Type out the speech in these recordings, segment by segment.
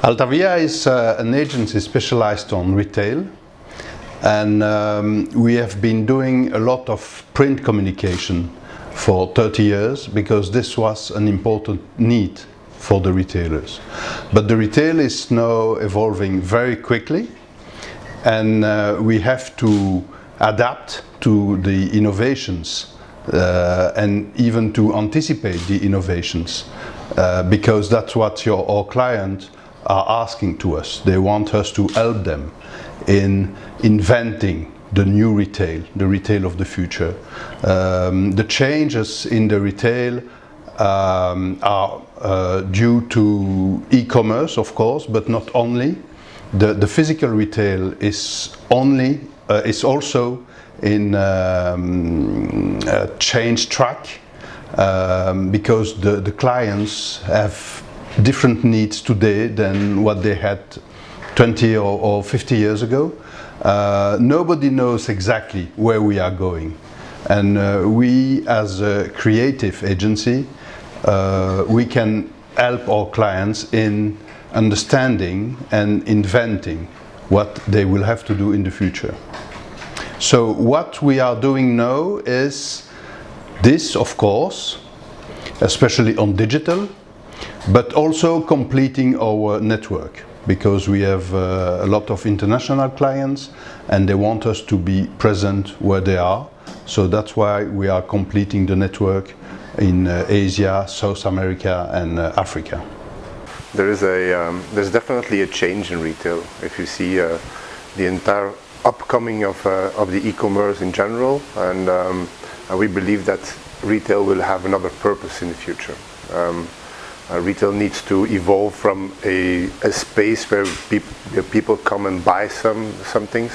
Altavia is an agency specialized on retail, and we have been doing a lot of print communication for 30 years because this was an important need for the retailers. But the retail is now evolving very quickly, and we have to adapt to the innovations and even to anticipate the innovations because that's what our clients are asking to us. They want us to help them in inventing the new retail, the retail of the future. The changes in the retail are due to e-commerce, of course, but not only. The physical retail is also in a change track because the clients have different needs today than what they had 20 or 50 years ago. Nobody knows exactly where we are going, and we as a creative agency we can help our clients in understanding and inventing what they will have to do in the future. So what we are doing now is this, of course, especially on digital, but also completing our network, because we have a lot of international clients and they want us to be present where they are. So that's why we are completing the network in Asia, South America and Africa. There's definitely a change in retail. If you see the entire upcoming of the e-commerce in general, and we believe that retail will have another purpose in the future. Retail needs to evolve from a space where people come and buy some things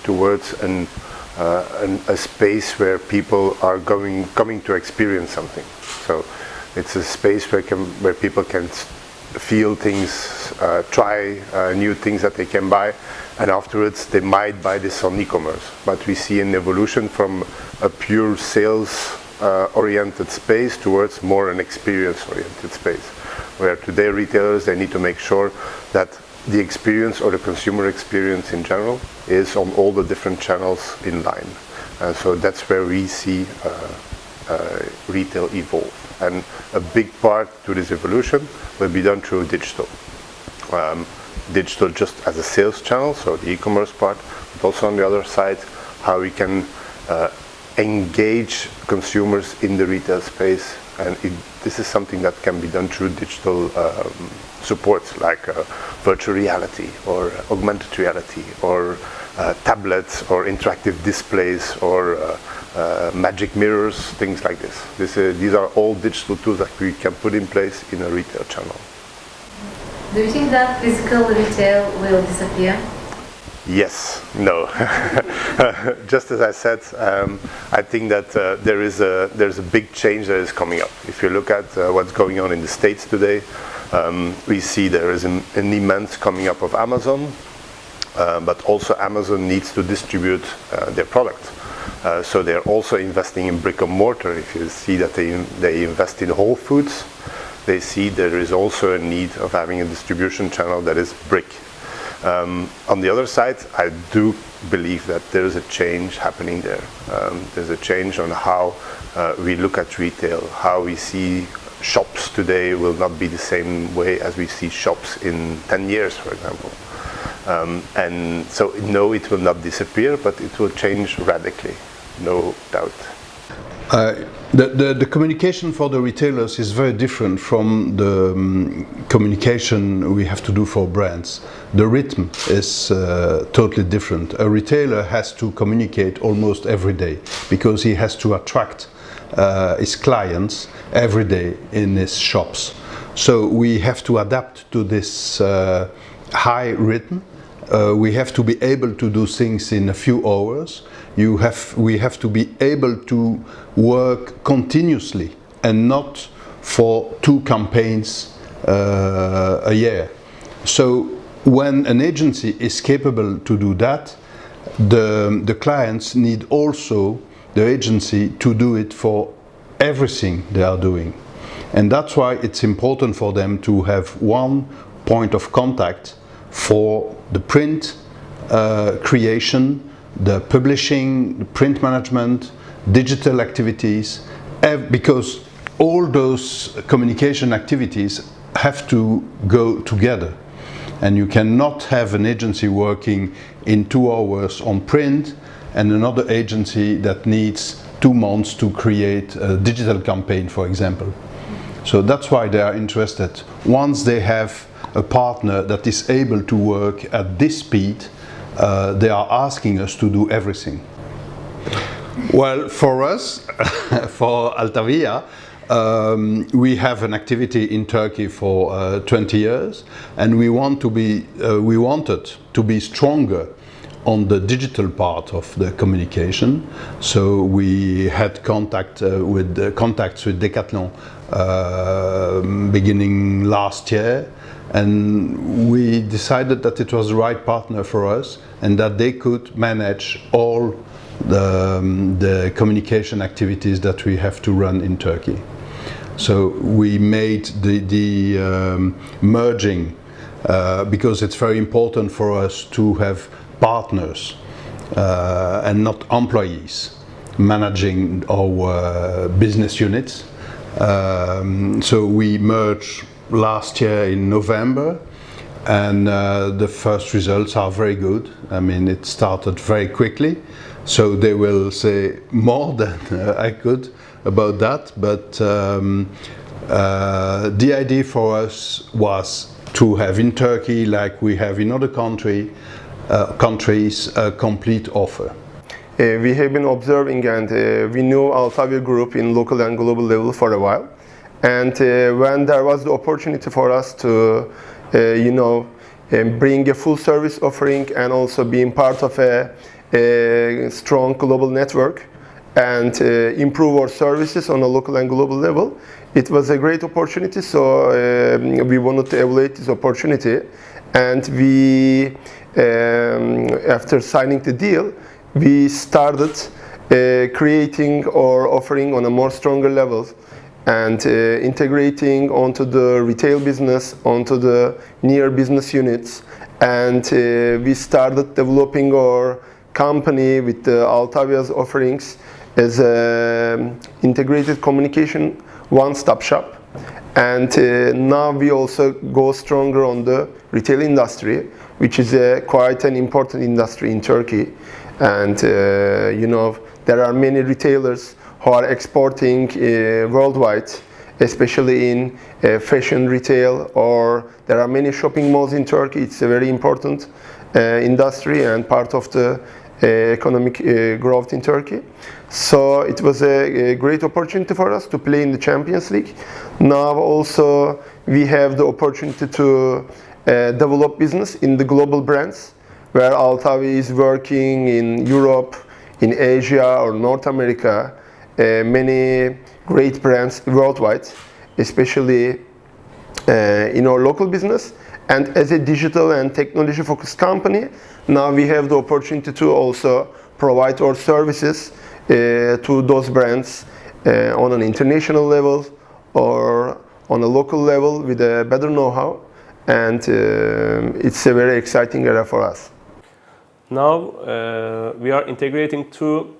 towards a space where people are coming to experience something. So it's a space where people can feel things, try new things that they can buy, and afterwards they might buy this on e-commerce. But we see an evolution from a pure sales oriented space towards more an experience oriented space, where today retailers, they need to make sure that the experience or the consumer experience in general is on all the different channels in line. So that's where we see retail evolve, and a big part to this evolution will be done through digital. Digital just as a sales channel, so the e-commerce part, but also on the other side how we can engage consumers in the retail space, and this is something that can be done through digital supports like virtual reality or augmented reality or tablets or interactive displays or magic mirrors, things like this. These are all digital tools that we can put in place in a retail channel. Do you think that physical retail will disappear? Yes, no. Just as I said, I think that there's a big change that is coming up. If you look at what's going on in the States today, we see there is an immense coming up of Amazon, but also Amazon needs to distribute their product. So they're also investing in brick and mortar. If you see that they invest in Whole Foods, they see there is also a need of having a distribution channel that is brick. On the other side, I do believe that there is a change happening there. There's a change on how we look at retail, how we see shops today will not be the same way as we see shops in 10 years, for example. And so, no, it will not disappear, but it will change radically, no doubt. The communication for the retailers is very different from the communication we have to do for brands. The rhythm is totally different. A retailer has to communicate almost every day because he has to attract his clients every day in his shops. So we have to adapt to this high rhythm. We have to be able to do things in a few hours. We have to be able to work continuously and not for 2 campaigns a year. So when an agency is capable to do that, the clients need also the agency to do it for everything they are doing. And that's why it's important for them to have one point of contact for the print creation, the publishing, the print management, digital activities, because all those communication activities have to go together. And you cannot have an agency working in 2 hours on print and another agency that needs 2 months to create a digital campaign, for example. So that's why they are interested. Once they have a partner that is able to work at this speed, they are asking us to do everything. Well, for us, for Altavia, we have an activity in Turkey for 20 years, and we wanted to be stronger on the digital part of the communication. So we had contacts with Decathlon beginning last year, and we decided that it was the right partner for us and that they could manage all the communication activities that we have to run in Turkey. So we made the merging because it's very important for us to have partners and not employees managing our business units. So we merged last year in November, and the first results are very good. I mean, it started very quickly, so they will say more than I could about that, but the idea for us was to have in Turkey, like we have in other countries, a complete offer. We have been observing, and we knew Altavia Group in local and global level for a while. And when there was the opportunity for us to, bring a full service offering and also being part of a strong global network and improve our services on a local and global level, it was a great opportunity. So we wanted to evaluate this opportunity, and we, after signing the deal, we started creating or offering on a more stronger level and integrating onto the retail business, onto the near business units, and we started developing our company with the Altavia's offerings as an integrated communication one-stop shop. And now we also go stronger on the retail industry, which is quite an important industry in Turkey. And there are many retailers who are exporting worldwide, especially in fashion retail, or there are many shopping malls in Turkey. It's a very important industry and part of the economic growth in Turkey. So it was a great opportunity for us to play in the Champions League. Now also we have the opportunity to develop business in the global brands, where Altavia is working in Europe, in Asia or North America, many great brands worldwide, especially in our local business. And as a digital and technology focused company, now we have the opportunity to also provide our services to those brands on an international level or on a local level with a better know-how. And it's a very exciting area for us. Now we are integrating two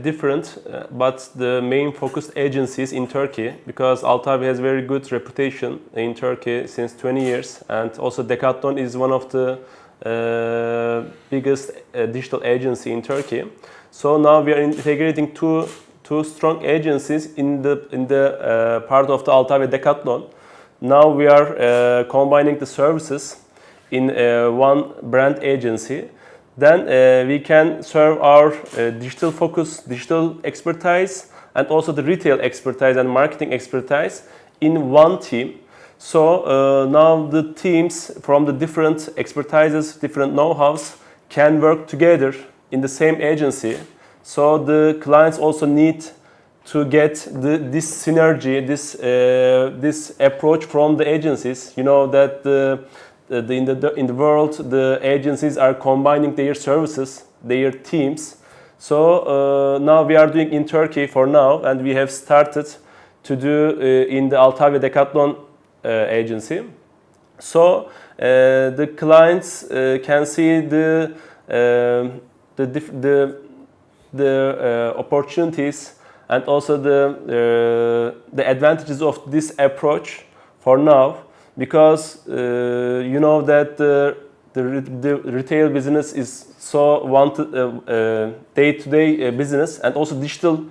different but the main focused agencies in Turkey, because Altavia has very good reputation in Turkey since 20 years, and also Dekatlon is one of the biggest digital agency in Turkey. So now we are integrating two strong agencies in the part of the Altavia Dekatlon. Now we are combining the services in one brand agency. Then we can serve our digital focus, digital expertise, and also the retail expertise and marketing expertise in one team. So now the teams from the different expertises, different know-hows can work together in the same agency. So the clients also need to get this synergy, this approach from the agencies. You know that in the world, the agencies are combining their services, their teams. So now we are doing in Turkey for now, and we have started to do in the Altavia Dekatlon agency. So the clients can see the opportunities and also the advantages of this approach for now, because you know that the retail business is so wanted day-to-day business, and also digital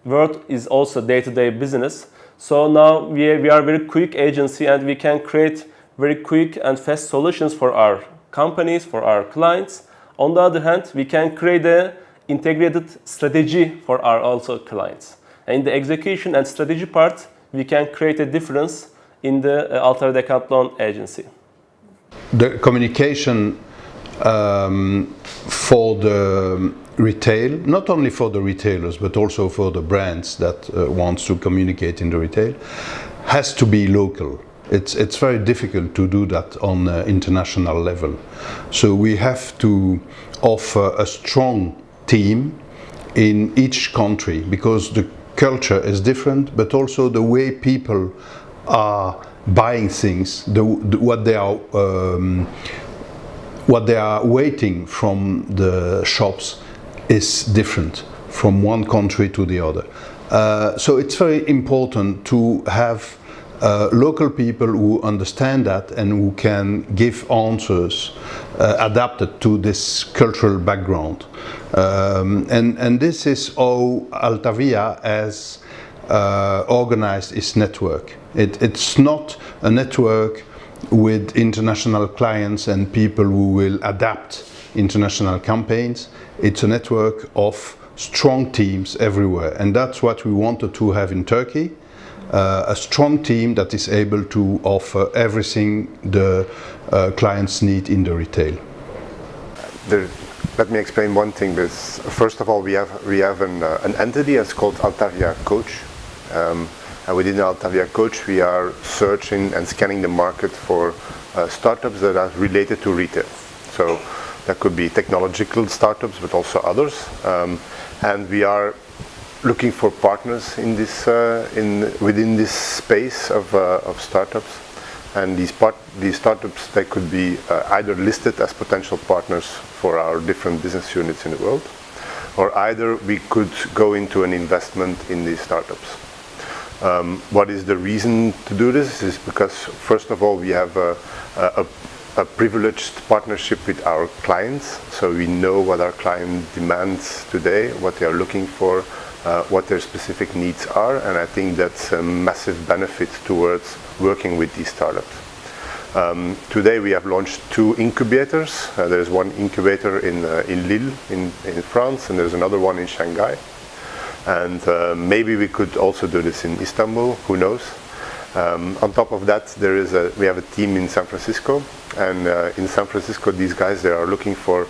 world is also day-to-day business. So now we are very quick agency, and we can create very quick and fast solutions for our companies, for our clients. On the other hand, we can create a integrated strategy for our also clients. And in the execution and strategy part, we can create a difference in the Altavia Dekatlon agency. The communication for the retail, not only for the retailers but also for the brands that wants to communicate in the retail, has to be local. It's very difficult to do that on an international level. So we have to offer a strong team in each country, because the culture is different, but also the way people are buying things, what they are waiting from the shops is different from one country to the other. So it's very important to have local people who understand that and who can give answers adapted to this cultural background. And this is how Altavia has organized its network. It's not a network with international clients and people who will adapt international campaigns. It's a network of strong teams everywhere, and that's what we wanted to have in Turkey. A strong team that is able to offer everything the clients need in the retail. Let me explain one thing. First of all, we have an entity that's called Altavia Coach. And within Altavia Coach, we are searching and scanning the market for startups that are related to retail. So that could be technological startups, but also others. And we are looking for partners in this within this space of startups. And these startups, they could be either listed as potential partners for our different business units in the world, or either we could go into an investment in these startups. What is the reason to do this? Is because, first of all, we have a privileged partnership with our clients, so we know what our client demands today, what they are looking for, what their specific needs are, and I think that's a massive benefit towards working with these startups. Today we have launched 2 incubators. There's one incubator in Lille in France, and there's another one in Shanghai. And maybe we could also do this in Istanbul, who knows. On top of that, we have a team in San Francisco, and in San Francisco these guys, they are looking for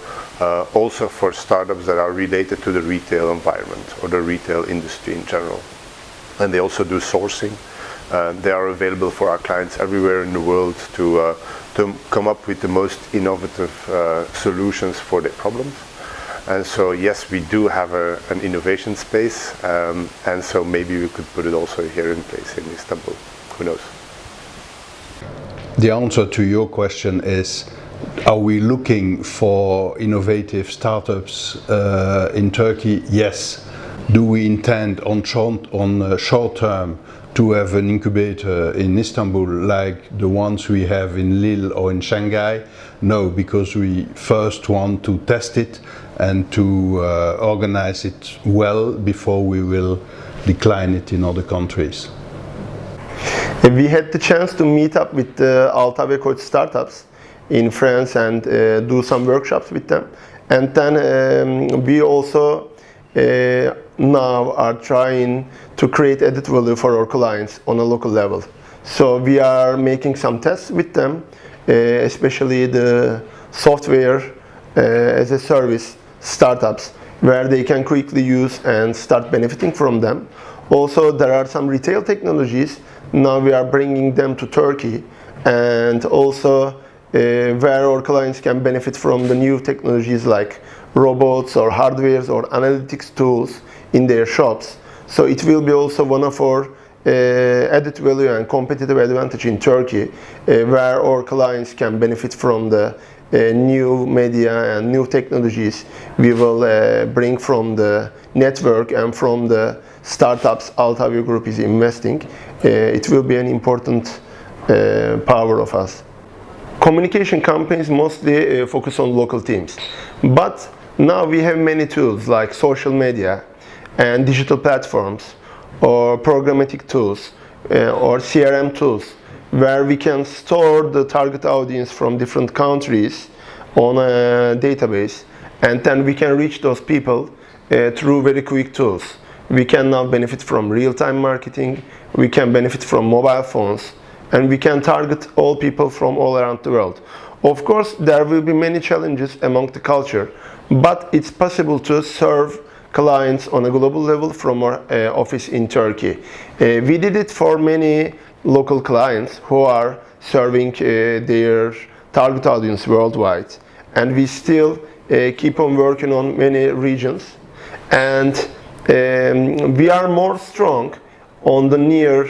also for startups that are related to the retail environment or the retail industry in general. And they also do sourcing. They are available for our clients everywhere in the world to come up with the most innovative solutions for their problems. And so yes, we do have an innovation space, and so maybe we could put it also here in place in Istanbul. Who knows? The answer to your question is, are we looking for innovative startups in Turkey? Yes. Do we intend on short term to have an incubator in Istanbul like the ones we have in Lille or in Shanghai? No, because we first want to test it and to organize it well before we will decline it in other countries. We had the chance to meet up with the Altavia Coach startups in France and do some workshops with them. And then we also now are trying to create added value for our clients on a local level. So we are making some tests with them, especially the software as a service startups, where they can quickly use and start benefiting from them. Also, there are some retail technologies. Now we are bringing them to Turkey, and also where our clients can benefit from the new technologies like robots or hardwares or analytics tools in their shops. So it will be also one of our added value and competitive advantage in Turkey, where our clients can benefit from the new media and new technologies we will bring from the network and from the startups Altavia Group is investing. It will be an important power of us. Communication campaigns mostly focus on local teams, but now we have many tools like social media and digital platforms or programmatic tools or CRM tools where we can store the target audience from different countries on a database, and then we can reach those people through very quick tools. We can now benefit from real-time marketing, we can benefit from mobile phones, and we can target all people from all around the world. Of course, there will be many challenges among the culture, but it's possible to serve clients on a global level from our office in Turkey. We did it for many local clients who are serving their target audience worldwide, and we still keep on working on many regions, and we are more strong on the near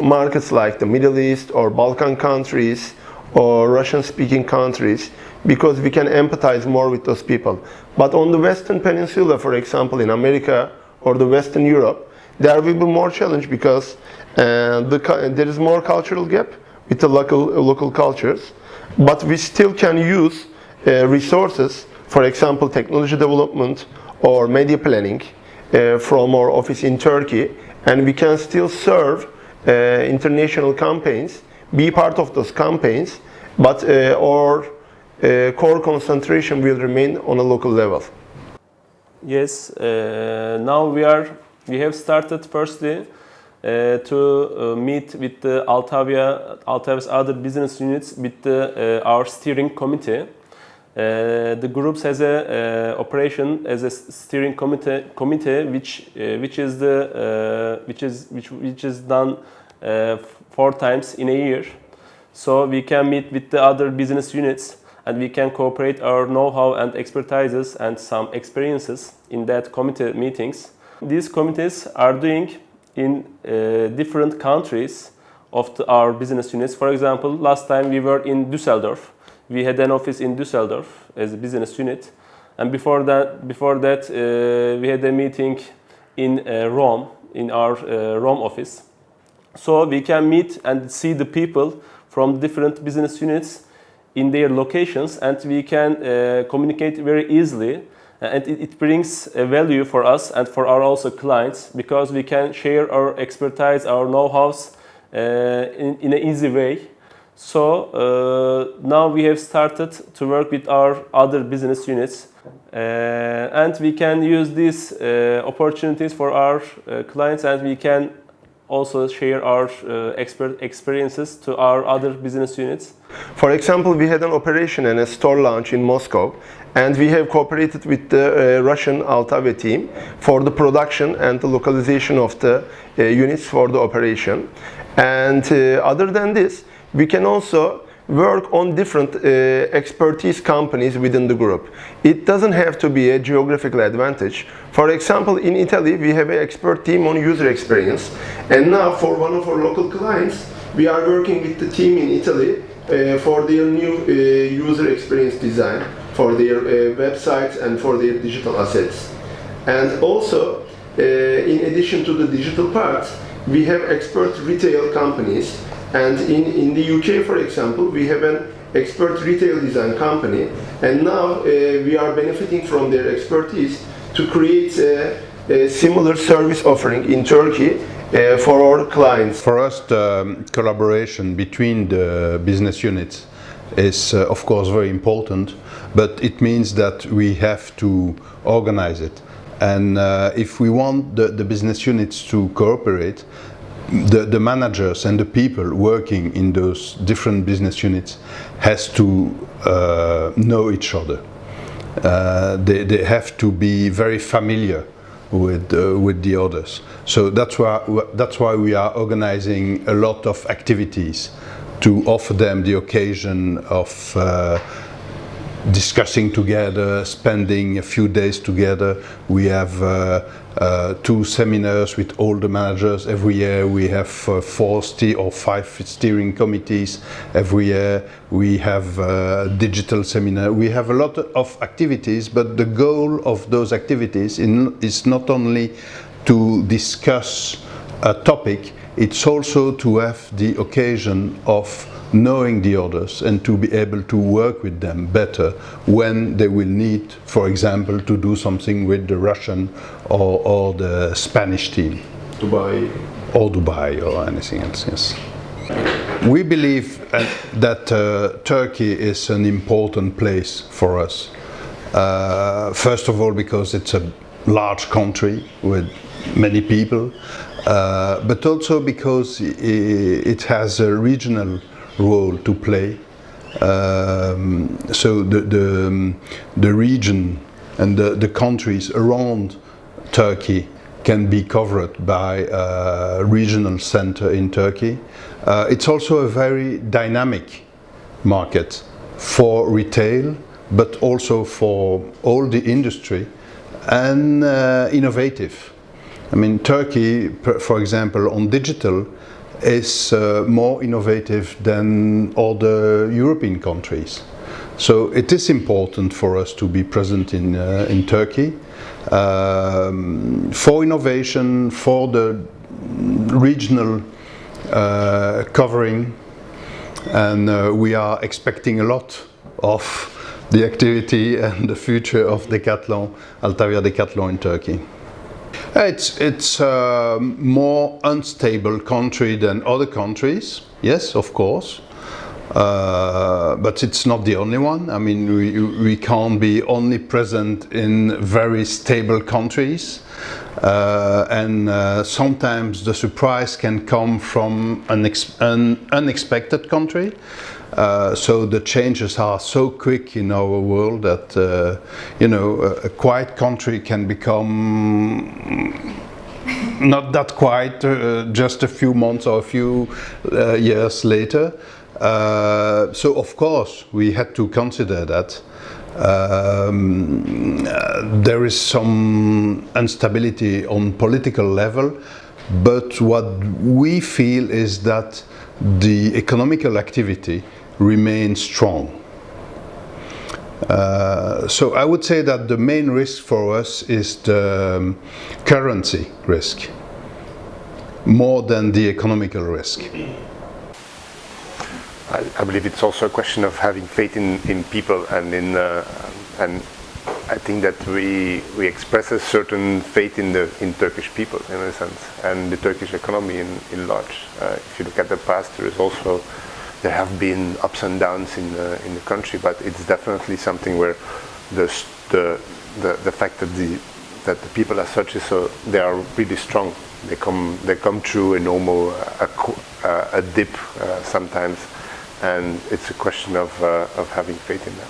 markets like the Middle East or Balkan countries or Russian-speaking countries, because we can empathize more with those people. But on the Western Peninsula, for example, in America or the Western Europe, there will be more challenge because there is more cultural gap with the local cultures. But we still can use resources, for example, technology development or media planning from our office in Turkey, and we can still serve international campaigns, be part of those campaigns, but our core concentration will remain on a local level. Yes, now we have started firstly to meet with the Altavia's other business units with our steering committee. The group has a operation as a steering committee which is done 4 times in a year. So we can meet with the other business units and we can cooperate our know-how and expertises and some experiences in that committee meetings. These committees are doing in different countries of our business units. For example, last time we were in Düsseldorf. We had an office in Düsseldorf as a business unit, and before that we had a meeting in Rome, in our Rome office. So we can meet and see the people from different business units in their locations, and we can communicate very easily, and it brings a value for us and for our also clients, because we can share our expertise, our know-hows in an easy way. So now we have started to work with our other business units, and we can use these opportunities for our clients, and we can also share our experiences to our other business units. For example, we had an operation and a store launch in Moscow, and we have cooperated with the Russian Altavia team for the production and the localization of the units for the operation. And other than this, we can also work on different expertise companies within the group. It doesn't have to be a geographical advantage. For example, in Italy, we have an expert team on user experience. And now for one of our local clients, we are working with the team in Italy for their new user experience design, for their websites and for their digital assets. And also, in addition to the digital parts, we have expert retail companies. And in the UK, for example, we have an expert retail design company, and now we are benefiting from their expertise to create a similar service offering in Turkey for our clients. For us, the collaboration between the business units is of course very important, but it means that we have to organize it. And if we want the business units to cooperate, the managers and the people working in those different business units has to know each other. They have to be very familiar with the others. So that's why we are organizing a lot of activities to offer them the occasion of discussing together, spending a few days together. We have 2 seminars with all the managers every year. We have 4 or 5 steering committees every year. We have digital seminar. We have a lot of activities, but the goal of those activities is not only to discuss a topic, it's also to have the occasion of knowing the others and to be able to work with them better when they will need, for example, to do something with the Russian or the Spanish team. Dubai or anything else, yes. We believe that Turkey is an important place for us. First of all, because it's a large country with many people, but also because it has a regional role to play. So the region and the countries around Turkey can be covered by a regional center in Turkey. It's also a very dynamic market for retail, but also for all the industry, and innovative. I mean, Turkey, for example, on digital, is more innovative than other European countries. So it is important for us to be present in Turkey for innovation, for the regional covering, and we are expecting a lot of the activity and the future of Decathlon, Altavia Dekatlon in Turkey. It's a more unstable country than other countries, yes, of course, but it's not the only one. I mean, we can't be only present in very stable countries, and sometimes the surprise can come from an unexpected country. So the changes are so quick in our world that a quiet country can become not that quiet just a few months or a few years later. So of course we had to consider that. There is some instability on political level, but what we feel is that the economical activity remains strong. So I would say that the main risk for us is the currency risk, more than the economical risk. I believe it's also a question of having faith in people, and and I think that we express a certain faith in Turkish people, in a sense, and the Turkish economy in large. If you look at the past, there have been ups and downs in the country, but it's definitely something where the fact that the people as such they are really strong. They come through a normal a dip sometimes, and it's a question of having faith in them.